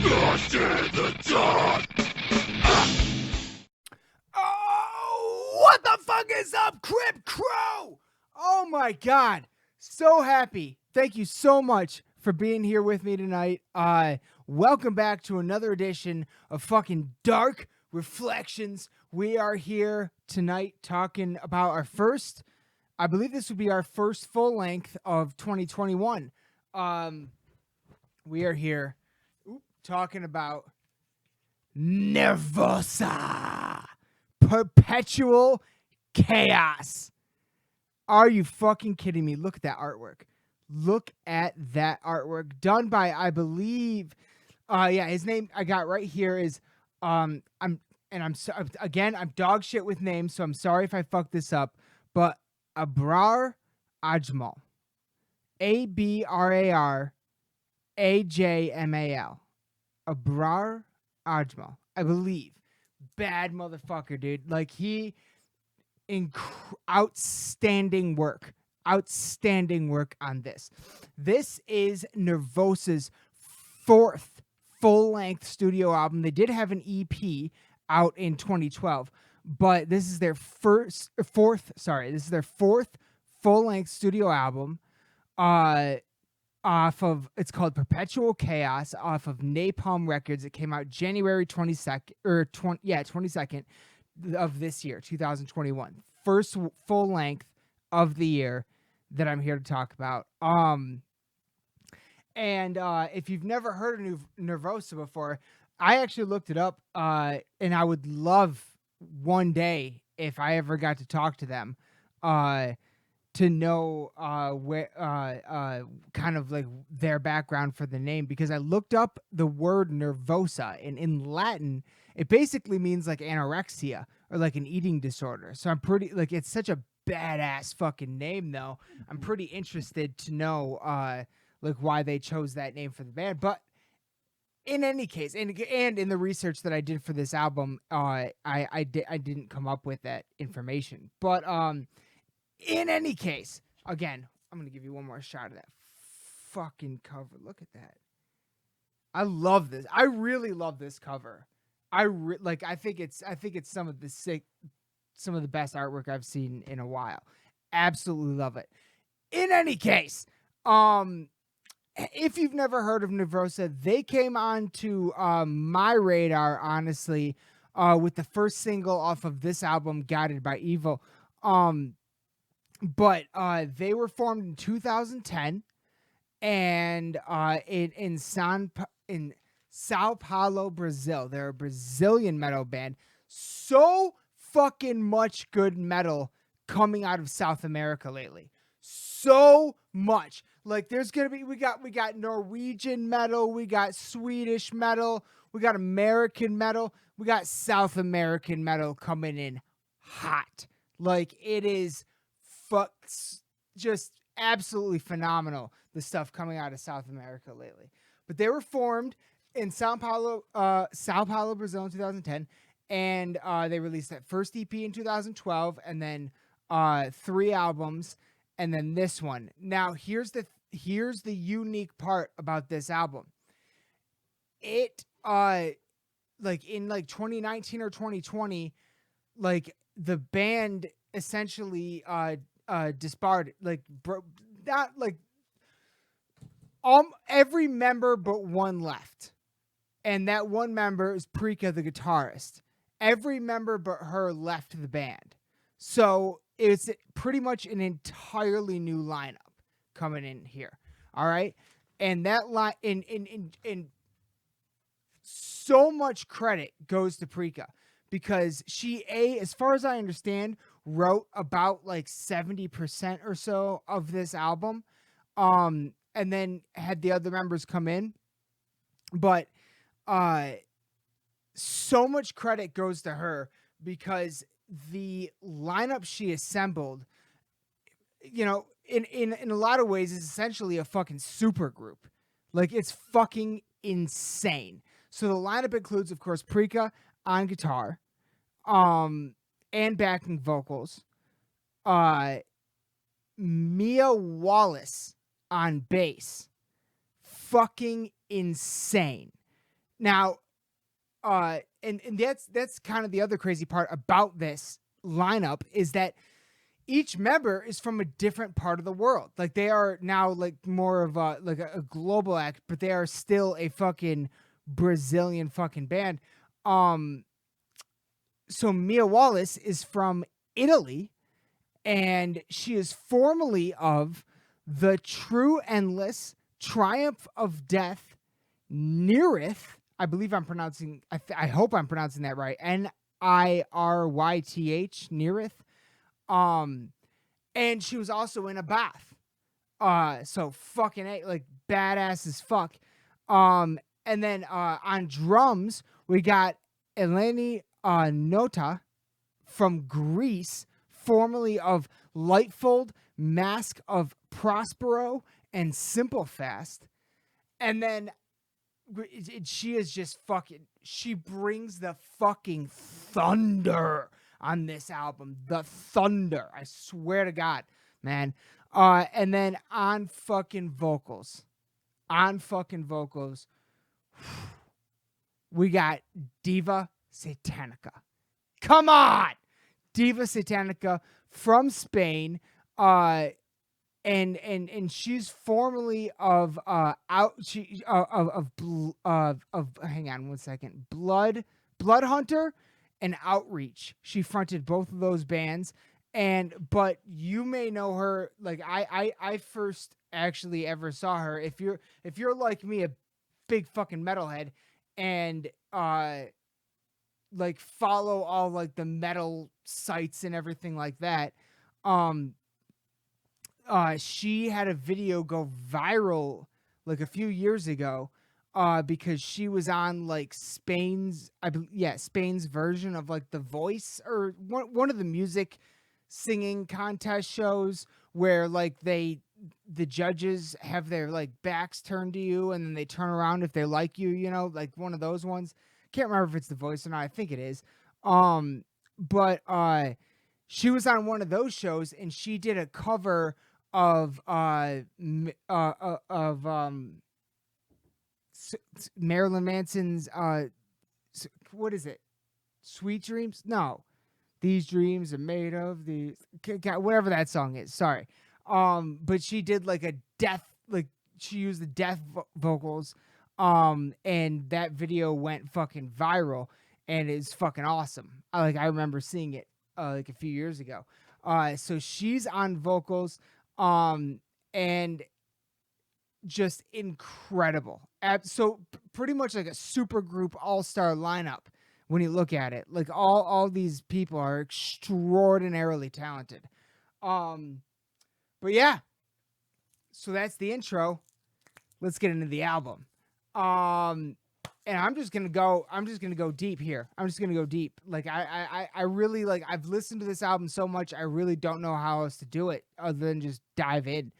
Lost in the dark. Oh, what the fuck is up, Crip Crow? Oh my god. So happy. Thank you so much for being here with me tonight. Welcome back to another edition of fucking Dark Reflections. We are here tonight talking about our first, I believe this would be our first full length of 2021. We are here talking about Nervosa. Perpetual Chaos. Are you fucking kidding me? Look at that artwork. Look at that artwork done by, I believe, his name I got right here is I'm dog shit with names, so I'm sorry if I fuck this up, but Abrar Ajmal. Abrar Ajmal. Abrar Ajmal, I believe. Bad motherfucker, dude. Like, outstanding work on this. This is Nervosa's fourth full-length studio album. They did have an EP out in 2012, but this is their fourth full-length studio album. It's called Perpetual Chaos, off of Napalm Records. It came out January 22nd of this year, 2021. First full length of the year that I'm here to talk about. If you've never heard of Nervosa before, I actually looked it up, and I would love one day, if I ever got to talk to them, to know where kind of like their background for the name, because I looked up the word nervosa, and in Latin it basically means like anorexia or like an eating disorder. So I'm pretty, like, it's such a badass fucking name though. I'm pretty interested to know like why they chose that name for the band. But in any case, and in the research that I did for this album, I didn't come up with that information. But in any case, again, I'm going to give you one more shot of that fucking cover. Look at that. I love this. I really love this cover. I think it's some of the best artwork I've seen in a while. Absolutely love it. In any case, if you've never heard of Nervosa, they came onto my radar, honestly, with the first single off of this album, Guided by Evil. But they were formed in 2010, and in Sao Paulo, Brazil. They're a Brazilian metal band. So fucking much good metal coming out of South America lately. So much. Like, there's gonna be, we got Norwegian metal, we got Swedish metal, we got American metal, we got South American metal coming in hot. Like, it is just absolutely phenomenal, the stuff coming out of South America lately. But they were formed in Sao Paulo, Brazil in 2010, and they released that first EP in 2012, and then 3 albums, and then this one. Now, here's the unique part about this album. It like in like 2019 or 2020, like the band essentially disbanded, not like every member but one left, and that one member is Prika, the guitarist. Every member but her left the band, so it's pretty much an entirely new lineup coming in here. All right, and that line in so much credit goes to Prika, because she, as far as I understand, wrote about like 70% or so of this album, and then had the other members come in. But so much credit goes to her, because the lineup she assembled, you know, in a lot of ways, is essentially a fucking super group. Like, it's fucking insane. So the lineup includes, of course, Prika on guitar, and backing vocals, Mia Wallace on bass. Fucking insane. Now, and that's kind of the other crazy part about this lineup is that each member is from a different part of the world. Like they are now like more of a global act, but they are still a fucking Brazilian fucking band. Um, so Mia Wallace is from Italy, and she is formerly of the True Endless Triumph of Death Nirith. I believe I'm pronouncing. I hope I'm pronouncing that right. NirYth Nirith. And she was also in a bath. So fucking like badass as fuck. And then on drums we got Eleni Nota from Greece, formerly of Lightfold, Mask of Prospero, and Simple Fast. And then she is just fucking. She brings the fucking thunder on this album. The thunder. I swear to God, man. And then on fucking vocals. We got Diva Satanica. Come on! Diva Satanica from Spain. And she's formerly of hang on one second. Blood Hunter and Outreach. She fronted both of those bands. But you may know her, like I first actually ever saw her. If you're like me, a big fucking metalhead, and like follow all like the metal sites and everything like that, she had a video go viral like a few years ago, because she was on like Spain's version of like The Voice, or one of the music singing contest shows where like the judges have their like backs turned to you and then they turn around if they like you, like one of those ones. Can't remember if it's The Voice or not. I think it is. But she was on one of those shows and she did a cover of Marilyn Manson's what is it? Sweet Dreams? No. These dreams are made of these, whatever that song is. Sorry. But she did like a death, like she used the death vocals. And that video went fucking viral and it's fucking awesome. I remember seeing it like a few years ago. So she's on vocals, and just incredible. So pretty much like a super group all-star lineup when you look at it. Like all these people are extraordinarily talented. But yeah. So that's the intro. Let's get into the album. And I'm just gonna go deep here. I'm just gonna go deep. Like I really like. I've listened to this album so much. I really don't know how else to do it other than just dive in.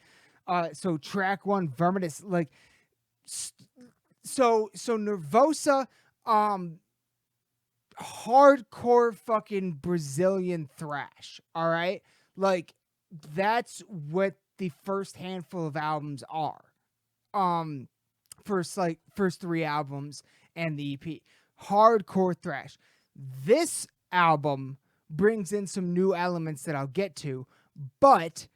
So track 1, Verminous. Like, so Nervosa, hardcore fucking Brazilian thrash. All right, like that's what the first handful of albums are. First 3 albums and the EP. Hardcore thrash. This album brings in some new elements that I'll get to, but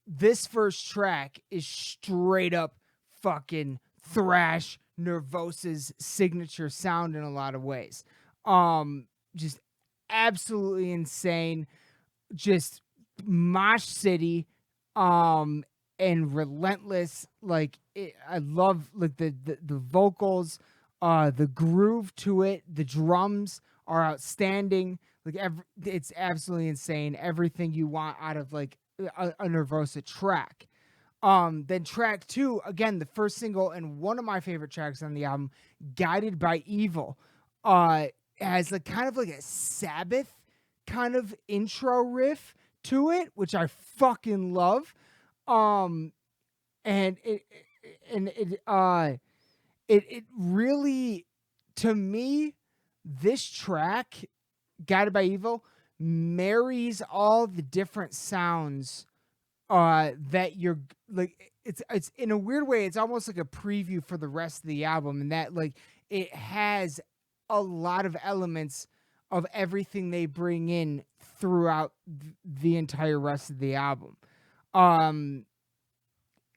this first track is straight up fucking thrash, Nervosa's signature sound in a lot of ways. Just absolutely insane. Just mosh city. And relentless. Like I love like the vocals, the groove to it. The drums are outstanding. Like it's absolutely insane. Everything you want out of like a Nervosa track. Then track 2, again, the first single and one of my favorite tracks on the album, Guided by Evil, has like kind of like a Sabbath kind of intro riff to it, which I fucking love. And it really, to me, this track, Guided by Evil, marries all the different sounds that you're like. It's in a weird way, it's almost like a preview for the rest of the album, and that like it has a lot of elements of everything they bring in throughout the entire rest of the album. Um,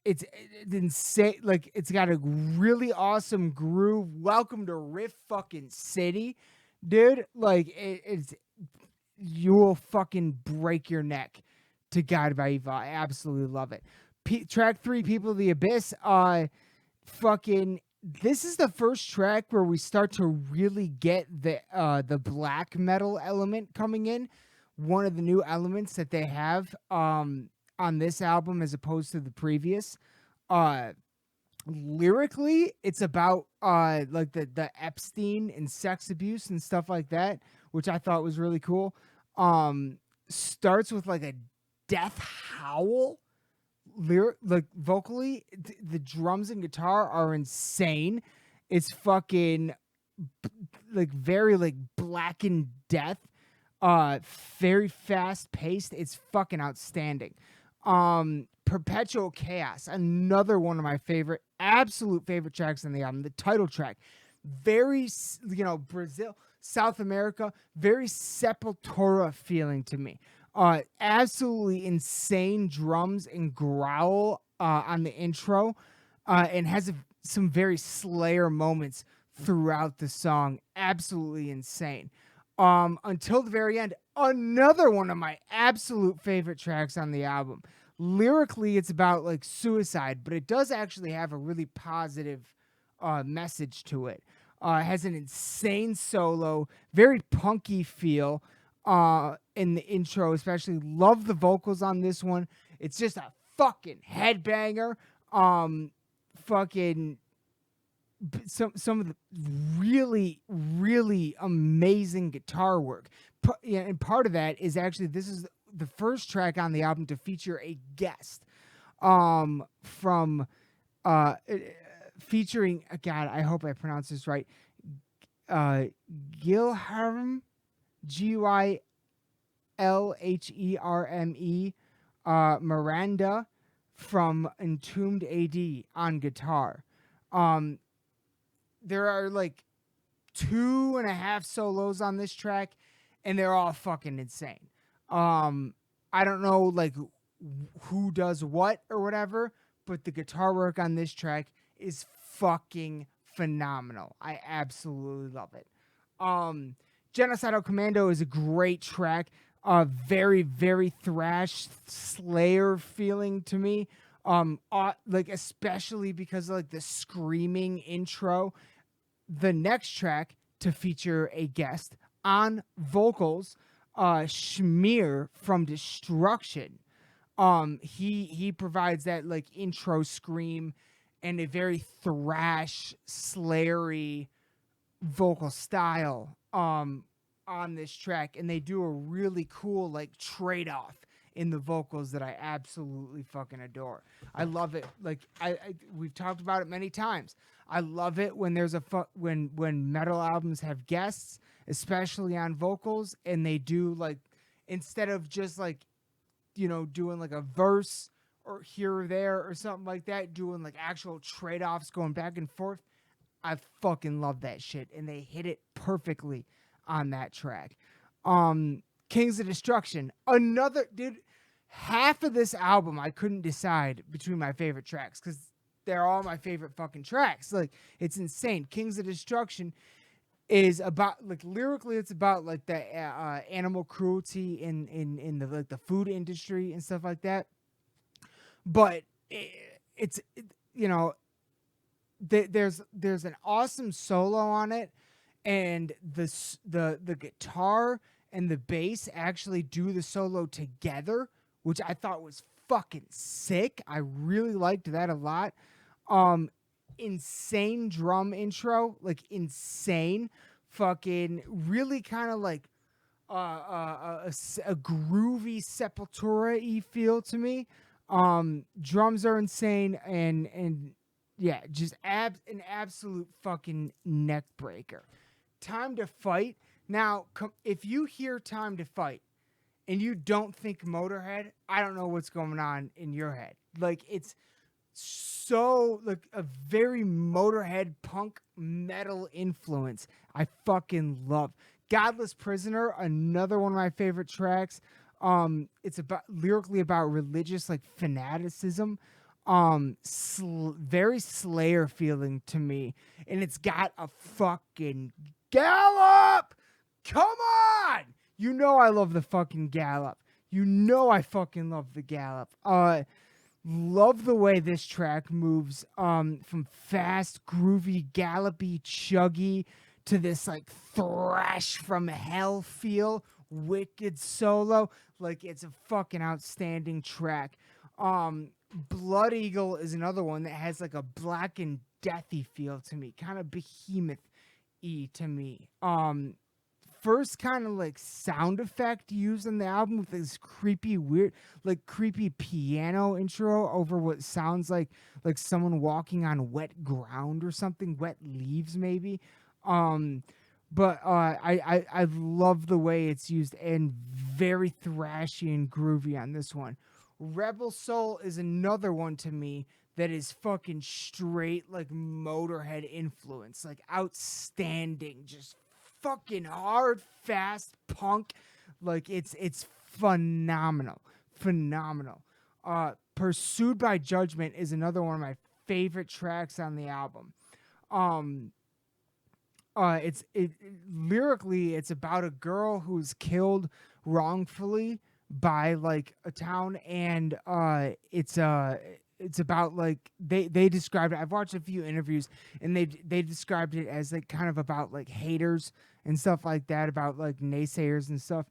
it's insane. Like, it's got a really awesome groove. Welcome to Riff fucking City, dude. Like, it's you will fucking break your neck to Guided by Evil. I absolutely love it. Track 3, People of the Abyss. Fucking, this is the first track where we start to really get the black metal element coming in. One of the new elements that they have on this album as opposed to the previous. Lyrically, it's about like the Epstein and sex abuse and stuff like that, which I thought was really cool. Starts with like a death howl. Like vocally, the drums and guitar are insane. It's fucking like very like Black and Death. Very fast paced. It's fucking outstanding. Perpetual Chaos, another one of my absolute favorite tracks on the album. The title track, very, Brazil, South America, very Sepultura feeling to me. Absolutely insane drums and growl on the intro, and has some very Slayer moments throughout the song. Absolutely insane. Until the very end, another one of my absolute favorite tracks on the album. Lyrically, it's about like suicide, but it does actually have a really positive message to it. It has an insane solo, very punky feel in the intro, especially. Love the vocals on this one. It's just a fucking headbanger. Fucking some of the really, really amazing guitar work. And part of that is actually, this is the first track on the album to feature a guest from featuring, God, I hope I pronounce this right, Gilherme, Gylhreme, Miranda from Entombed AD on guitar. There are like 2.5 solos on this track, and they're all fucking insane. I don't know like who does what or whatever, but the guitar work on this track is fucking phenomenal. I absolutely love it. Genocidal Commando is a great track. Very, very thrash Slayer feeling to me. Like especially because of like the screaming intro. The next track to feature a guest on vocals, Schmear from Destruction. He provides that like intro scream and a very thrash Slayery vocal style on this track, and they do a really cool like trade-off in the vocals that I absolutely fucking adore. I love it. Like we've talked about it many times. I love it when there's when metal albums have guests, especially on vocals, and they do like, instead of just like, doing like a verse or here or there or something like that, doing like actual trade-offs going back and forth. I fucking love that shit, and they hit it perfectly on that track. Kings of Destruction, another dude. Half of this album I couldn't decide between my favorite tracks because they're all my favorite fucking tracks. Like, it's insane. Kings of Destruction is about, like, lyrically, it's about like the animal cruelty in the like the food industry and stuff like that. But there's an awesome solo on it, and the guitar and the bass actually do the solo together, which I thought was fucking sick. I really liked that a lot. Insane drum intro, like insane, fucking really kind of like a groovy Sepultura-y feel to me. Drums are insane, and yeah, just an absolute fucking neck breaker. Time to Fight. Now, if you hear Time to Fight and you don't think Motorhead, I don't know what's going on in your head. Like, it's so like a very Motorhead punk metal influence I fucking love. Godless Prisoner, another one of my favorite tracks. It's about lyrically about religious like fanaticism. Very Slayer feeling to me, and it's got a fucking gallop. Come on, you know I love the fucking gallop. You know I fucking love the gallop. Love the way this track moves from fast, groovy, gallopy, chuggy to this like thrash from hell feel, wicked solo. Like it's a fucking outstanding track. Blood Eagle is another one that has like a black and deathy feel to me, kind of behemoth-y to me. First kind of like sound effect used on the album with this creepy, weird, like creepy piano intro over what sounds like someone walking on wet ground or something, wet leaves maybe. But I love the way it's used and very thrashy and groovy on this one. Rebel Soul is another one to me that is fucking straight like Motorhead influence, like outstanding, just fucking hard, fast punk. Like it's phenomenal. Pursued by Judgment is another one of my favorite tracks on the album. Lyrically it's about a girl who's killed wrongfully by like a town, and it's about like they described it. I've watched a few interviews and they described it as like kind of about like haters and stuff like that, about like naysayers and stuff.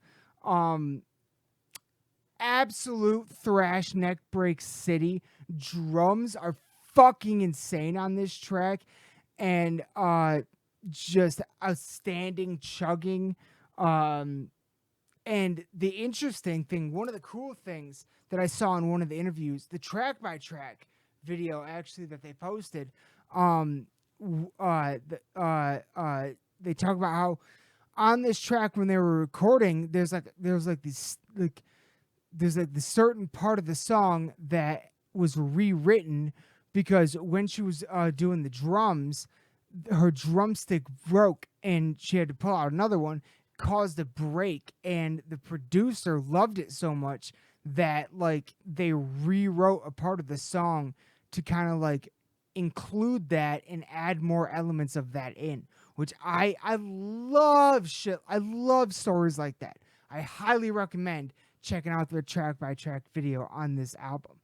Absolute thrash, neck break city. Drums are fucking insane on this track, and just outstanding chugging. And the interesting thing, one of the cool things that I saw in one of the interviews, the track by track video actually that they posted, they talk about how on this track when they were recording, there's this certain part of the song that was rewritten because when she was doing the drums, her drumstick broke and she had to pull out another one, caused a break, and the producer loved it so much that like they rewrote a part of the song to kind of like include that and add more elements of that in, which I love shit. I love stories like that. I highly recommend checking out their track by track video on this album.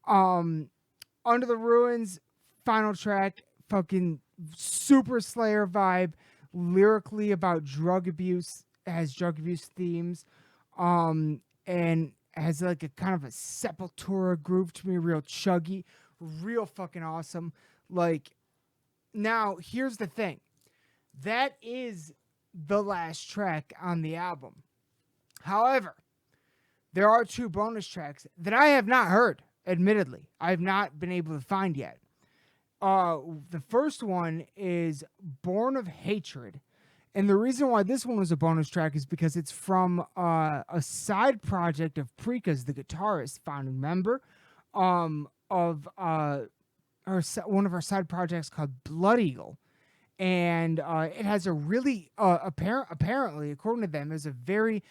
Under the Ruins, final track, fucking super Slayer vibe, lyrically about drug abuse, has drug abuse themes, and has like a kind of a Sepultura groove to me, real chuggy, real fucking awesome. Like, now here's the thing, that is the last track on the album. However, there are two bonus tracks that I have not heard, admittedly. I have not been able to find yet. The first one is Born of Hatred. And the reason why this one was a bonus track is because it's from a side project of Preeka's, the guitarist, founding member, of one of her side projects called Blood Eagle. And it has a really, apparently, according to them, is a very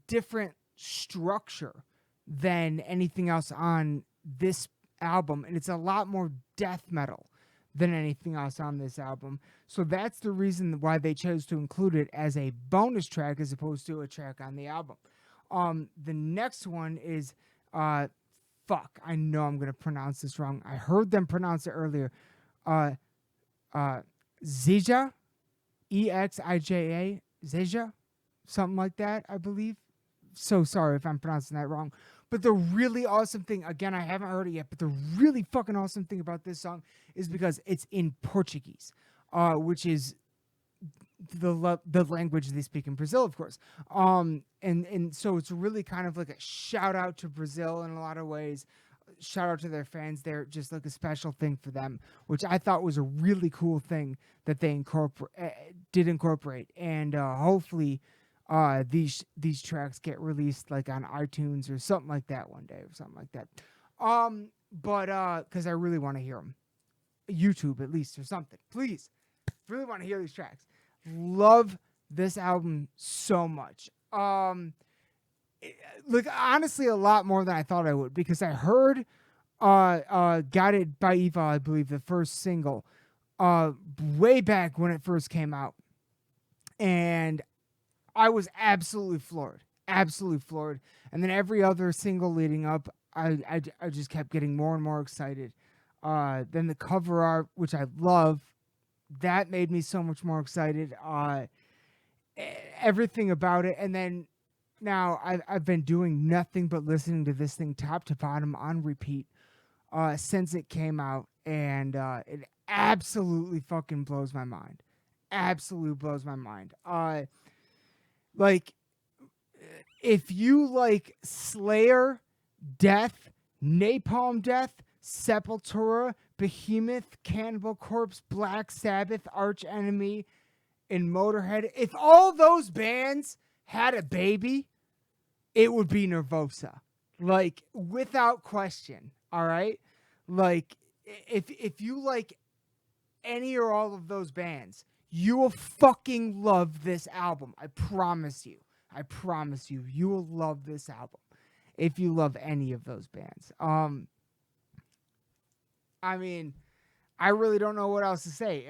different structure than anything else on this album. And it's a lot more death metal than anything else on this album. So that's the reason why they chose to include it as a bonus track as opposed to a track on the album. The next one is, I know I'm going to pronounce this wrong. I heard them pronounce it earlier. Zija, Exija, Zija, something like that, I believe. So sorry if I'm pronouncing that wrong. But the really awesome thing, again, I haven't heard it yet, but the really fucking awesome thing about this song is because it's in Portuguese, which is the language they speak in Brazil, of course. And so it's really kind of like a shout out to Brazil in a lot of ways. Shout out to their fans. They're just like a special thing for them, which I thought was a really cool thing that they did incorporate. And hopefully these tracks get released like on iTunes or something like that one day or something like that. But because I really want to hear them. YouTube at least or something. Please. Really want to hear these tracks. Love this album so much. Like honestly a lot more than I thought I would, because I heard Guided by Evil, I believe, the first single, way back when it first came out. And I was absolutely floored. Absolutely floored. And then every other single leading up, I just kept getting more and more excited. Then the cover art, which I love, that made me so much more excited. Everything about it. And then now I've been doing nothing but listening to this thing top to bottom on repeat since it came out. And it absolutely fucking blows my mind. Absolutely blows my mind. Like, if you like Slayer, Death, Napalm Death, Sepultura, Behemoth, Cannibal Corpse, Black Sabbath, Arch Enemy, and Motorhead, if all those bands had a baby, it would be Nervosa. Like, without question. All right? Like, if you like any or all of those bands, you will fucking love this album. I promise you. I promise you. You will love this album if you love any of those bands. I mean, I really don't know what else to say.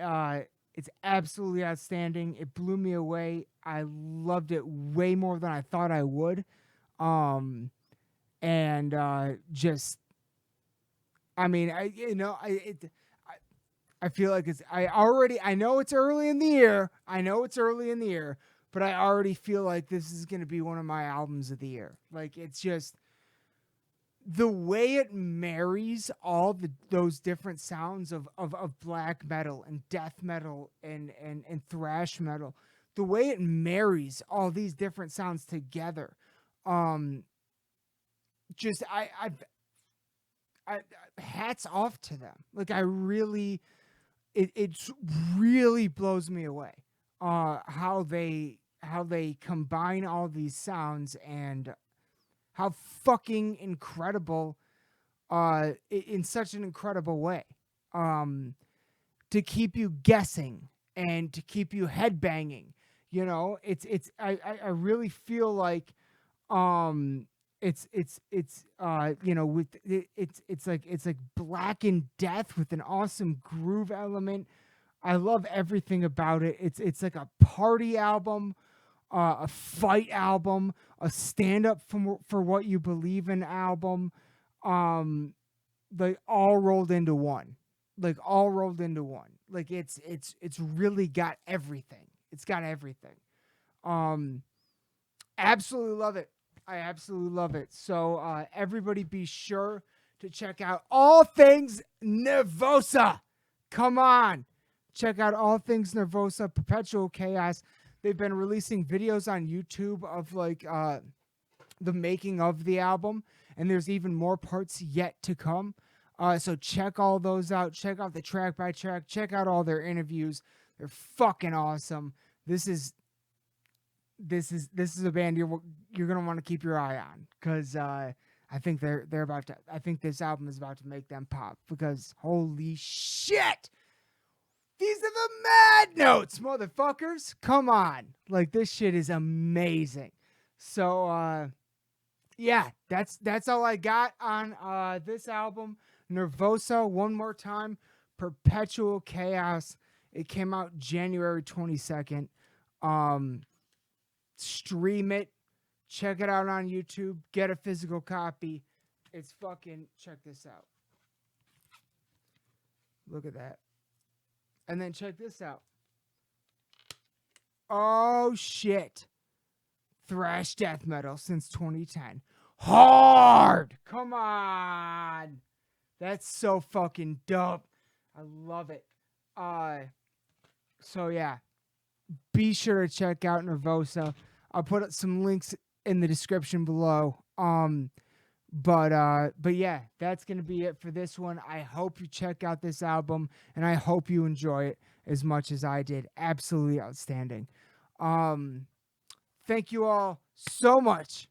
It's absolutely outstanding. It blew me away. I loved it way more than I thought I would. Just, I mean, I feel like I know it's early in the year. But I already feel like this is going to be one of my albums of the year. Like, it's just the way it marries all those different sounds of black metal and death metal and thrash metal. The way it marries all these different sounds together. Just I hats off to them. Like, I really, it really blows me away how they combine all these sounds and how fucking incredible in such an incredible way to keep you guessing and to keep you headbanging. You know, I really feel like it's like Black in Death with an awesome groove element. I love everything about it. It's like a party album, a fight album, a stand up for what you believe in album, like all rolled into one. Like it's really got everything. It's got everything. Absolutely love it. I absolutely love it. So everybody be sure to check out All Things Nervosa. Come on. Check out All Things Nervosa, Perpetual Chaos. They've been releasing videos on YouTube of like the making of the album, and there's even more parts yet to come. So check all those out. Check out the track by track. Check out all their interviews. They're fucking awesome. This is a band you're gonna want to keep your eye on, because I think they're about to. I think this album is about to make them pop, because holy shit, these are the mad notes, motherfuckers. Come on, like, this shit is amazing. So yeah, that's all I got on this album, Nervosa. One more time, Perpetual Chaos. It came out January 22nd. Stream it, check it out on YouTube, get a physical copy. It's fucking, check this out. Look at that. And then check this out. Oh shit. Thrash death metal since 2010. Hard! Come on! That's so fucking dope. I love it. So yeah. Be sure to check out Nervosa. I'll put up some links in the description below. But yeah, that's gonna be it for this one. I hope you check out this album, and I hope you enjoy it as much as I did. Absolutely outstanding. Thank you all so much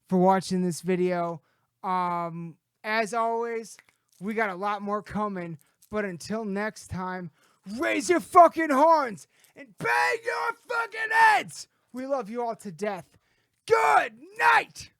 for watching this video. As always, we got a lot more coming. But until next time, raise your fucking horns and bang your fucking heads. We love you all to death. Good night.